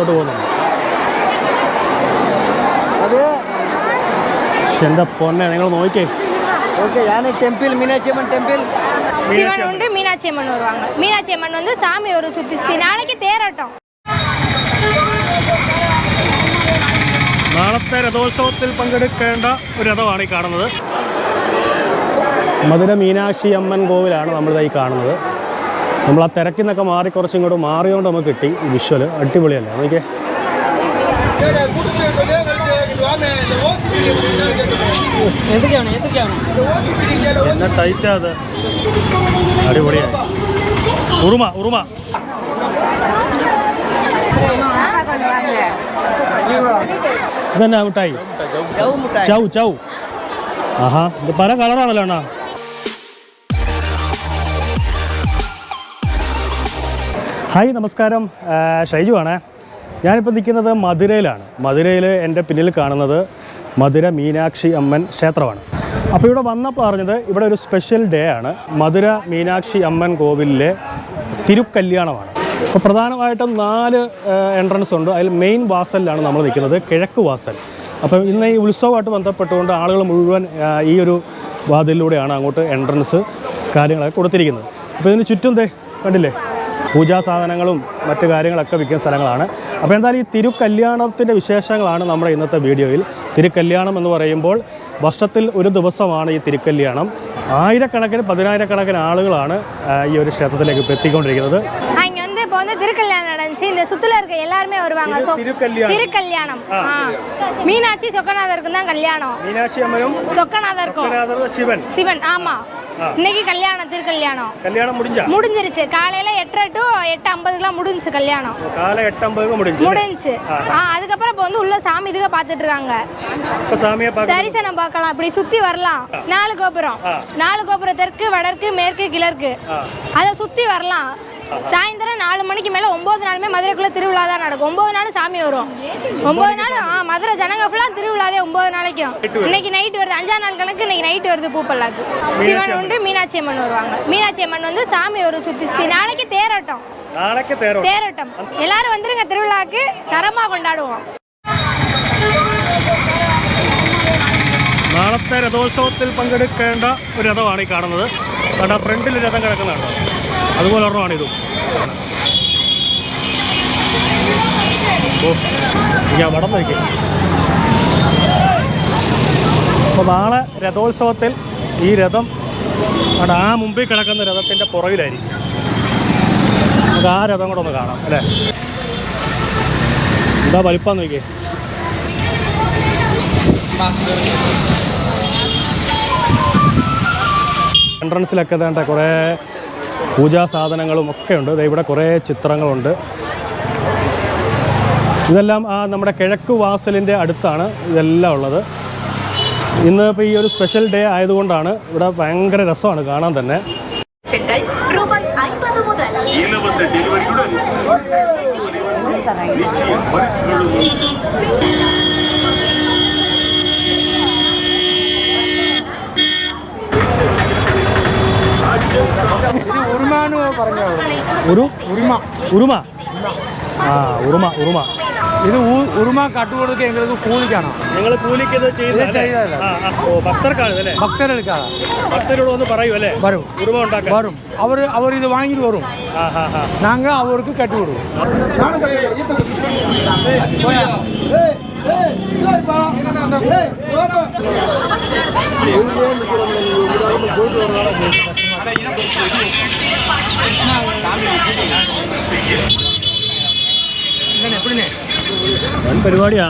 അകത്തോട്ട് പോകുന്നുണ്ട്. എൻ്റെ പൊന്നെ നിങ്ങൾ നോക്കിക്കേ. டெம்பிள் மீனாட்சி அம்மன் டெம்பிள் சிவன் உண்டு, மீனாட்சி அம்மன் வருவாங்க. மீனாட்சி அம்மன் வந்து சாமி ஒரு சுற்றி சுற்றி நாளைக்கு தேரோட்டம். നാളത്തെ രഥോത്സവത്തിൽ പങ്കെടുക്കേണ്ട ഒരു രഥമാണ് ഈ കാണുന്നത്. മധുര മീനാക്ഷി അമ്മൻ കോവിലാണ് നമ്മളിതായി കാണുന്നത്. നമ്മൾ ആ തിരക്കിൽ നിന്നൊക്കെ മാറി കുറച്ചിങ്ങോട്ട് മാറിയോണ്ട് നമുക്ക് കിട്ടി ഈ വിഷ്വൽ. അടിപൊളിയല്ലേ നോക്കിയേ. എന്നാ ടൈറ്റാ അത്. അടിപൊളിയായി. ഉറുമ ഉറുമ ഇതെന്നാ മിഠായി? ചൗ ചൗ. ആഹാ, ഇത് പല കളറാണല്ലോ അണ്ണാ. ഹായ് നമസ്കാരം, ഷൈജു ആണ്. ഞാനിപ്പോൾ നിൽക്കുന്നത് മധുരയിലാണ്. മധുരയിൽ എൻ്റെ പിന്നിൽ കാണുന്നത് മധുര മീനാക്ഷി അമ്മൻ ക്ഷേത്രമാണ്. അപ്പോൾ ഇവിടെ വന്നപ്പോൾ അറിഞ്ഞത് ഇവിടെ ഒരു സ്പെഷ്യൽ ഡേ ആണ്. മധുര മീനാക്ഷി അമ്മൻ കോവിലിലെ തിരുക്കല്യാണമാണ്. അപ്പോൾ പ്രധാനമായിട്ടും 4 എൻട്രൻസ് ഉണ്ട്. അതിൽ മെയിൻ വാസലിലാണ് നമ്മൾ നിൽക്കുന്നത്, കിഴക്ക് വാസൽ. അപ്പം ഇന്ന് ഈ ഉത്സവമായിട്ട് ബന്ധപ്പെട്ടുകൊണ്ട് ആളുകൾ മുഴുവൻ ഈ ഒരു വാതിലിലൂടെയാണ് അങ്ങോട്ട് എൻട്രൻസ് കാര്യങ്ങളൊക്കെ കൊടുത്തിരിക്കുന്നത്. അപ്പോൾ ഇതിന് ചുറ്റും കണ്ടില്ലേ, പൂജാ സാധനങ്ങളും മറ്റു കാര്യങ്ങളൊക്കെ വിൽക്കുന്ന സ്ഥലങ്ങളാണ്. അപ്പോൾ എന്തായാലും ഈ തിരുക്കല്യാണത്തിൻ്റെ വിശേഷങ്ങളാണ് നമ്മുടെ ഇന്നത്തെ വീഡിയോയിൽ. തിരുക്കല്യാണം എന്ന് പറയുമ്പോൾ വർഷത്തിൽ ഒരു ദിവസമാണ് ഈ തിരുക്കല്യാണം. ആയിരക്കണക്കിന് 10,000-കണക്കിന് ആളുകളാണ് ഈ ഒരു ക്ഷേത്രത്തിലേക്ക് ഇപ്പോൾ എത്തിക്കൊണ്ടിരിക്കുന്നത്. இப்போ வந்து திருக்கல்யாணம் நடந்துச்சு. இந்த சுத்துல இருக்க எல்லாருமே வருவாங்க. திருக்கல்யாணம் மீனாட்சி சொக்கநாதருக்கு தான் கல்யாணம். மீனாட்சி அம்மனும் சொக்கநாதருக்கும் சிவன். ஆமா, இன்னைக்கு கல்யாணம், திருக்கல்யாணம் முடிஞ்சிருச்சு. காலையில 8:30 to 8:50 முடிஞ்சுச்சு கல்யாணம். காலை 8:50 முடிஞ்சுச்சு. அதுக்கப்புறம் இப்போ வந்து உள்ள சாமி இதுக பார்த்துட்டு இருக்காங்க. தரிசனம் பார்க்கலாம், இப்படி சுத்தி வரலாம். 4 கோபுரம், 4 கோபுரம், தெற்கு வடக்கு மேற்கு கிழக்கு, அதை சுத்தி வரலாம். சாயந்தரம் 4 மணிக்கு மேலே 9 நாளுமே மதுரைக்குள்ளே திருவிழா தான் நடக்கும். 9 நாள் சாமி வரும். 9 நாள் மதுரை ஜனங்க ஃபுல்லாக திருவிழாதே 9 நாளைக்கும். இன்னைக்கு நைட்டு வருது, 5ஆம் நாள் கணக்கு இன்னைக்கு நைட்டு வருது பூப்பல்லாக்கு. சிவன் உண்டு, மீனாட்சி அம்மன் வருவாங்க. மீனாட்சி அம்மன் வந்து சாமி ஒரு சுற்றி சுற்றி நாளைக்கு தேரோட்டம். தேரோட்டம் எல்லாரும் வந்துருங்க, திருவிழாக்கு தரமாக கொண்டாடுவோம். നാളത്തെ രഥോത്സവത്തിൽ പങ്കെടുക്കേണ്ട ഒരു രഥമാണ് ഈ കാണുന്നത്. അവിടെ ഫ്രണ്ടിൽ രഥം കിടക്കുന്നതാണ്. അതുപോലെ ഒരെണ്ണമാണിതും. ഞാൻ വടം നോക്കി. അപ്പോൾ നാളെ രഥോത്സവത്തിൽ ഈ രഥം അവിടെ ആ മുമ്പിൽ കിടക്കുന്ന രഥത്തിൻ്റെ പുറകിലായിരിക്കും. നമുക്ക് ആ രഥം കൂടെ ഒന്ന് കാണാം അല്ലേ. എന്താ വലിപ്പം നോക്കിയേ. എൻട്രൻസിലൊക്കെ വേണ്ട കുറേ പൂജാ സാധനങ്ങളും ഒക്കെ ഉണ്ട്. ഇവിടെ കുറേ ചിത്രങ്ങളുണ്ട്. ഇതെല്ലാം നമ്മുടെ കിഴക്ക് വാസലിൻ്റെ അടുത്താണ് ഇതെല്ലാം ഉള്ളത്. ഇന്ന് ഇപ്പോൾ ഈ ഒരു സ്പെഷ്യൽ ഡേ ആയതുകൊണ്ടാണ് ഇവിടെ ഭയങ്കര രസമാണ് കാണാൻ തന്നെ. ഉറുമ. ഇത് ഉറുമ കട്ടുകൊടുക്കുക എங்களுக்கு കൂലിക്കാണോ? നിങ്ങൾ കൂലിക്ക് ഭക്തർക്കാണ് ഇതല്ലേ? ഭക്തർക്കാണ്. ഭക്തരോട് ഒന്ന് പറയൂ അല്ലേ? വരും, ഉറുമ ഉണ്ടാക്കാൻ വരും. അവർ ഇത് വാങ്ങിട്ട് വരും. ഞങ്ങൾ അവർക്ക് കട്ടുകൊടുക്കും. പരിപാടിയാ.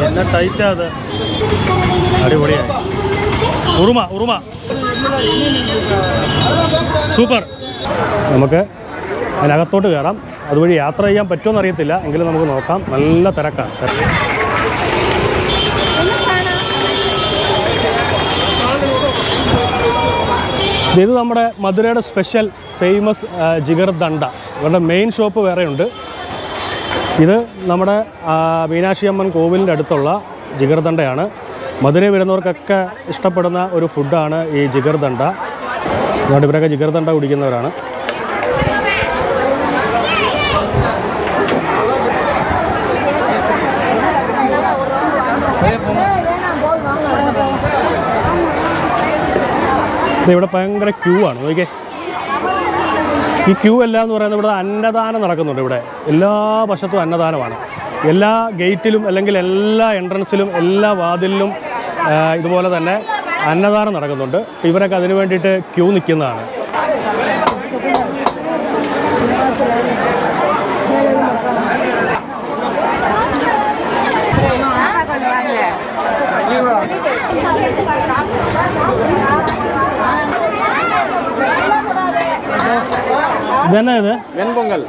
എന്നാ ടൈറ്റാ അത്. അടിപൊളിയായി. ഉറുമ സൂപ്പർ. നമുക്ക് അതിനകത്തോട്ട് കയറാം. അതുവഴി യാത്ര ചെയ്യാൻ പറ്റുമോ എന്നറിയത്തില്ല, എങ്കിലും നമുക്ക് നോക്കാം. നല്ല തിരക്കാണ്. ഇത് നമ്മുടെ മധുരയുടെ സ്പെഷ്യൽ ഫേമസ് ജിഗർ ദണ്ഡ. ഇവരുടെ മെയിൻ ഷോപ്പ് വേറെയുണ്ട്. ഇത് നമ്മുടെ മീനാക്ഷി അമ്മൻ കോവിലിൻ്റെ അടുത്തുള്ള ജിഗർദണ്ഡയാണ്. മധുരൈ വരുന്നവർക്കൊക്കെ ഇഷ്ടപ്പെടുന്ന ഒരു ഫുഡാണ് ഈ ജിഗർദണ്ഡ. അതുകൊണ്ട് ഇവരൊക്കെ ജിഗർദണ്ഡ കുടിക്കുന്നവരാണ്. ഇവിടെ ഭയങ്കര ക്യൂ ആണ്. നോക്കിയേ, ഈ ക്യൂ എല്ലാം എന്ന് പറയുന്നത് ഇവിടെ അന്നദാനം നടക്കുന്നുണ്ട്. ഇവിടെ എല്ലാ വശത്തും അന്നദാനമാണ്. എല്ലാ ഗേറ്റിലും അല്ലെങ്കിൽ എല്ലാ എൻട്രൻസിലും എല്ലാ വാതിലിലും ഇതുപോലെ തന്നെ അന്നദാനം നടക്കുന്നുണ്ട്. ഇവരൊക്കെ അതിനു വേണ്ടിയിട്ട് ക്യൂ നിൽക്കുന്നതാണ്. ഇതെന്നാ ഇത്? വെൺപൊങ്കൽ.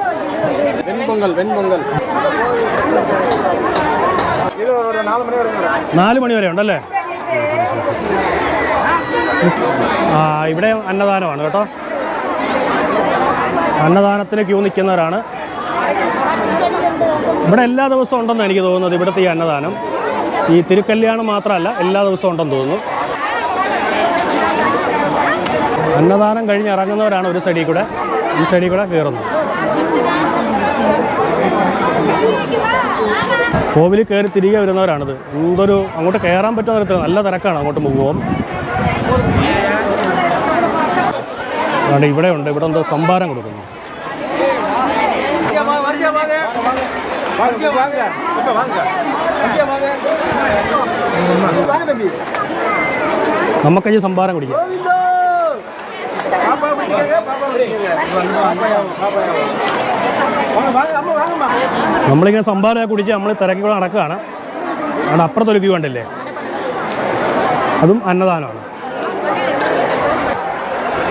ഇത് 4 മണി വരെ 4 മണി വരെ ഉണ്ടല്ലേ? ഇവിടെ അന്നദാനമാണ് കേട്ടോ. അന്നദാനത്തിന് ക്യൂ നിൽക്കുന്നവരാണ്. ഇവിടെ എല്ലാ ദിവസവും ഉണ്ടെന്ന് എനിക്ക് തോന്നുന്നത്. ഇവിടുത്തെ ഈ അന്നദാനം ഈ തിരുക്കല്യാണം മാത്രമല്ല, എല്ലാ ദിവസവും ഉണ്ടെന്ന് തോന്നുന്നു. അന്നദാനം കഴിഞ്ഞ് ഇറങ്ങുന്നവരാണ് ഒരു സൈഡിൽ കൂടെ, ഈ സൈഡിൽ കൂടെ കയറുന്നത്. കോവിലിൽ കയറി തിരികെ വരുന്നവരാണിത്. എന്തൊരു അങ്ങോട്ട് കയറാൻ പറ്റുന്ന തരത്തിൽ നല്ല തിരക്കാണ് അങ്ങോട്ട് പോകുമ്പോൾ. അതുകൊണ്ട് ഇവിടെ ഉണ്ട്, ഇവിടെ എന്തോ സംഭാരം കൊടുക്കുന്നു. നമുക്കീ സംഭാരം കുടിക്കാം. നമ്മളിങ്ങനെ സംഭാരമൊക്കെ കുടിച്ച് നമ്മൾ തിരക്കിക്കൂടെ നടക്കുകയാണ്. അവിടെ അപ്പുറത്തൊരു വ്യൂ ഉണ്ടല്ലേ, അതും അന്നദാനമാണ്.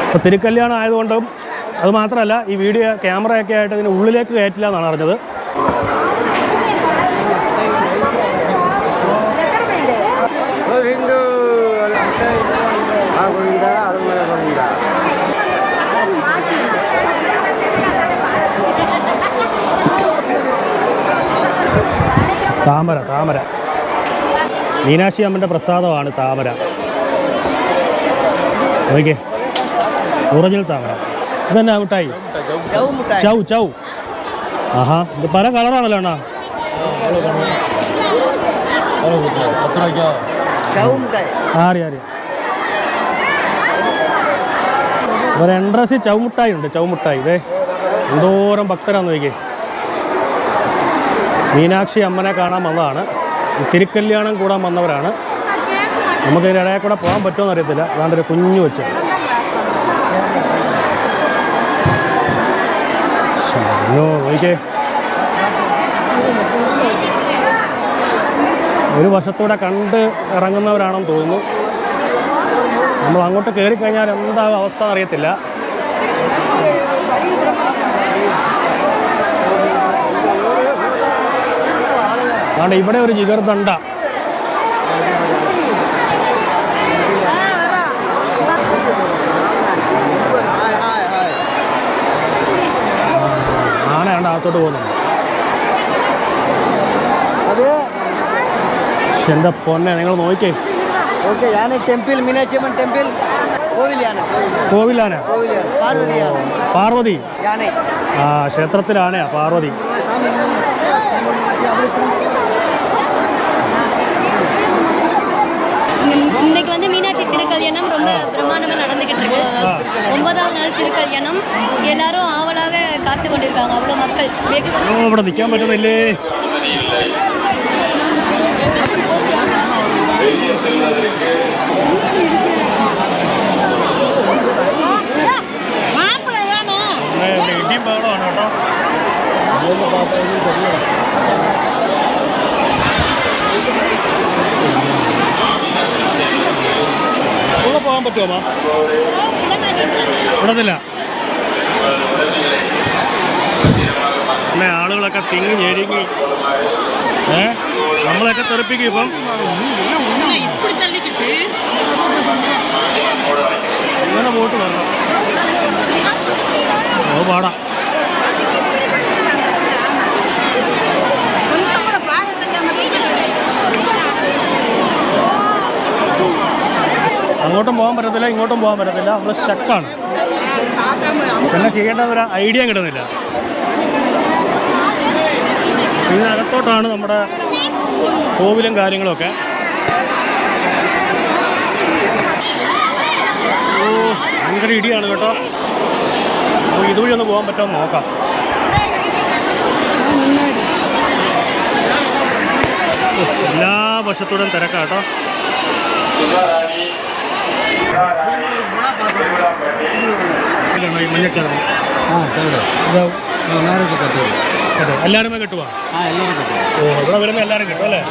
ഇപ്പോൾ തിരുക്കല്യാണം ആയതുകൊണ്ടും അത് മാത്രമല്ല, ഈ വീഡിയോ ക്യാമറയൊക്കെ ആയിട്ട് ഇതിന് ഉള്ളിലേക്ക് കയറ്റില്ല എന്നാണ് അറിഞ്ഞത്. താമര, താമര മീനാക്ഷി അമ്മൻ്റെ പ്രസാദമാണ് താമര. ഓക്കെ, ഒറിജിനൽ താമര. ഇതെന്നാ മിഠായി? ചൗ ചൗ. ആഹാ, ഇത് പല കളറാണല്ലോ അണ്ണാ. അറിയാം. ഒരു എൻട്രൻസിൽ ചൗമുട്ടായി ഉണ്ട്. ചൗമുട്ടായി ഇതേ എന്തോരം ഭക്തരാന്ന് നോക്കിയേ. മീനാക്ഷി അമ്മനെ കാണാൻ വന്നതാണ്. തിരുക്കല്യാണം കൂടാൻ വന്നവരാണ്. നമുക്ക് ഇതിനിടയിൽ കൂടെ പോകാൻ പറ്റുമെന്ന് അറിയത്തില്ല. അതാണ്ടൊരു കുഞ്ഞു വെച്ച് നോക്കിയേ. ഒരു വശത്തൂടെ കണ്ട് ഇറങ്ങുന്നവരാണെന്ന് തോന്നുന്നു. നമ്മൾ അങ്ങോട്ട് കയറി കഴിഞ്ഞാൽ എന്താ അവസ്ഥ അറിയത്തില്ല. അതുകൊണ്ട് ഇവിടെ ഒരു ജിഗർദണ്ഡ. ആനയാണ്ട് അകത്തോട്ട് പോകുന്നുണ്ട്. എൻ്റെ പൊന്നെ, നിങ്ങൾ നോക്കിയേ. കോവിലാണ്. പാർവതി. ആ, ക്ഷേത്രത്തിലാനയാ പാർവതി. இன்னைக்கு வந்து மீனாட்சி திருக்கல்யாணம் ரொம்ப பிரமாண்டமாக நடந்துக்கிட்டு இருக்கு. 9வது நாள் திருக்கல்யாணம். எல்லாரும் ஆவலாக காத்து கொண்டிருக்காங்க. அவ்வளோ மக்கள் ഇവിടെ നിൽക്കാൻ പറ്റുന്നില്ലേ? ഇടിയും ബഹളമാണ് കേട്ടോ. ഉള്ള പോകാൻ പറ്റുമോ? വിടത്തില്ല. പിന്നെ ആളുകളൊക്കെ തിങ്ങി ഞെരുങ്ങി നമ്മളൊക്കെ തെറിപ്പിക്കും. ഇപ്പം ഇങ്ങനെ പോയിട്ട് വരണം. അത് പാടാം. പോകാൻ പറ്റത്തില്ല, ഇങ്ങോട്ടും പോകാൻ പറ്റത്തില്ല. നമ്മൾ സ്റ്റക്കാണ്. പിന്നെ ചെയ്യേണ്ട ഒരു ഐഡിയ കിട്ടുന്നില്ല. ഇതിനകത്തോട്ടാണ് നമ്മുടെ കോവിലും കാര്യങ്ങളൊക്കെ. ഭയങ്കര ഇടിയാണ് കേട്ടോ. അപ്പോൾ ഇതുവഴി ഒന്ന് പോകാൻ പറ്റുമോ നോക്കാം. എല്ലാ വശത്തോടും തിരക്കാണ് കേട്ടോ. മഞ്ഞച്ചടങ്ങ് എല്ലാവരുമേ കിട്ടുവാ? ഓ, ഇവിടെ വരുമ്പോൾ എല്ലാവരും കിട്ടും അല്ലേ?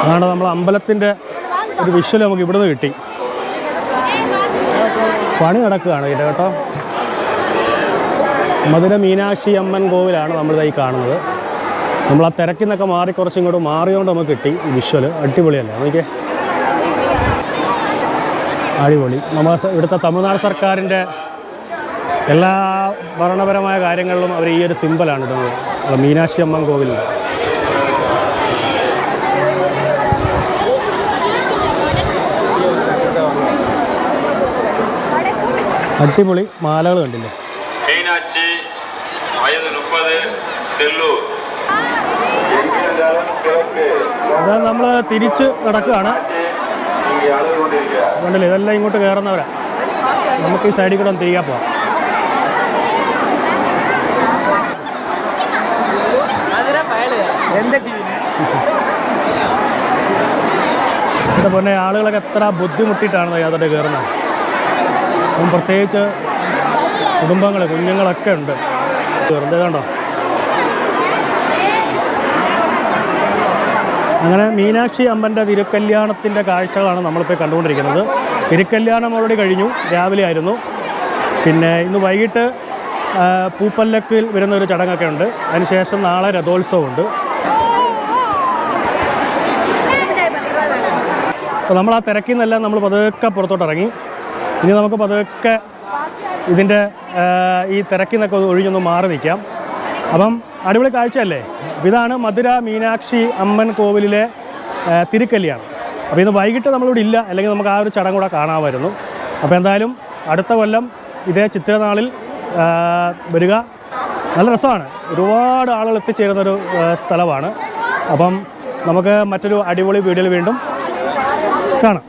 അതാണ് നമ്മൾ അമ്പലത്തിൻ്റെ ഒരു വിഷ്വൽ നമുക്ക് ഇവിടുന്ന് കിട്ടി. പണി നടക്കുകയാണ് ഇത് കേട്ടോ. മധുര മീനാക്ഷി അമ്മൻ കോവിലാണ് നമ്മളിതായി കാണുന്നത്. നമ്മൾ ആ തിരക്കിൽ നിന്നൊക്കെ മാറി കുറച്ചും ഇങ്ങോട്ട് മാറിയോണ്ട് നമുക്ക് കിട്ടി ഈ വിഷ്വൽ. അടിപൊളിയല്ലേ? നോക്കിയേ, അടിപൊളി. നമ്മൾ ഇവിടുത്തെ തമിഴ്നാട് സർക്കാരിൻ്റെ എല്ലാ ഭരണപരമായ കാര്യങ്ങളിലും അവർ ഈ ഒരു സിമ്പലാണ് ഇടുന്നത്, മീനാക്ഷി അമ്മൻ കോവിലിൽ. അടിപൊളി മാലകൾ കണ്ടില്ലേ? മീനാക്ഷി വയസ്സ് 30 സെല്ലൂർ. അത് നമ്മൾ തിരിച്ച് നടക്കുകയാണ്. കണ്ടില്ലേ, ഇതെല്ലാം ഇങ്ങോട്ട് കയറുന്നവരാ. നമുക്ക് ഈ സൈഡിൽ കൂടെ ഒന്ന് തിരികെ പോവാം. എൻ്റെ പൊന്നെ, ആളുകളൊക്കെ എത്ര ബുദ്ധിമുട്ടിയിട്ടാണ് യാതൊരു കയറുന്നത്. അപ്പം പ്രത്യേകിച്ച് കുടുംബങ്ങൾ, കുഞ്ഞുങ്ങളൊക്കെ ഉണ്ട്. വെറുതെ കണ്ടോ. അങ്ങനെ മീനാക്ഷി അമ്മൻ്റെ തിരുക്കല്യാണത്തിൻ്റെ കാഴ്ചകളാണ് നമ്മളിപ്പോൾ കണ്ടുകൊണ്ടിരിക്കുന്നത്. തിരുക്കല്യാണം ഓൾറെഡി കഴിഞ്ഞു, രാവിലെ ആയിരുന്നു. പിന്നെ ഇന്ന് വൈകിട്ട് പൂപ്പല്ലക്കിൽ വരുന്നൊരു ചടങ്ങൊക്കെ ഉണ്ട്. അതിനുശേഷം നാളെ രഥോത്സവമുണ്ട്. അപ്പോൾ നമ്മൾ ആ തിരക്കിൽ നിന്നെല്ലാം നമ്മൾ പതുക്കെ പുറത്തോട്ട് ഇറങ്ങി. ഇനി നമുക്ക് പതുക്കെ ഇതിൻ്റെ ഈ തിരക്കിൽ നിന്നൊക്കെ ഒഴിഞ്ഞൊന്ന് മാറി നിൽക്കാം. അപ്പം അടിപൊളി കാഴ്ചയല്ലേ? ഇതാണ് മധുര മീനാക്ഷി അമ്മൻ കോവിലിലെ തിരുക്കല്യാണം. അപ്പോൾ ഇന്ന് വൈകിട്ട് നമ്മളിവിടെ ഇല്ല, അല്ലെങ്കിൽ നമുക്ക് ആ ഒരു ചടങ്ങ് കൂടെ കാണാമായിരുന്നു. അപ്പോൾ എന്തായാലും അടുത്ത കൊല്ലം ഇതേ ചിത്രനാളിൽ വരിക. നല്ല രസമാണ്. ഒരുപാട് ആളുകൾ എത്തിച്ചേരുന്നൊരു സ്ഥലമാണ്. അപ്പം നമുക്ക് മറ്റൊരു അടിപൊളി വീഡിയോയിൽ വീണ്ടും കാണാം.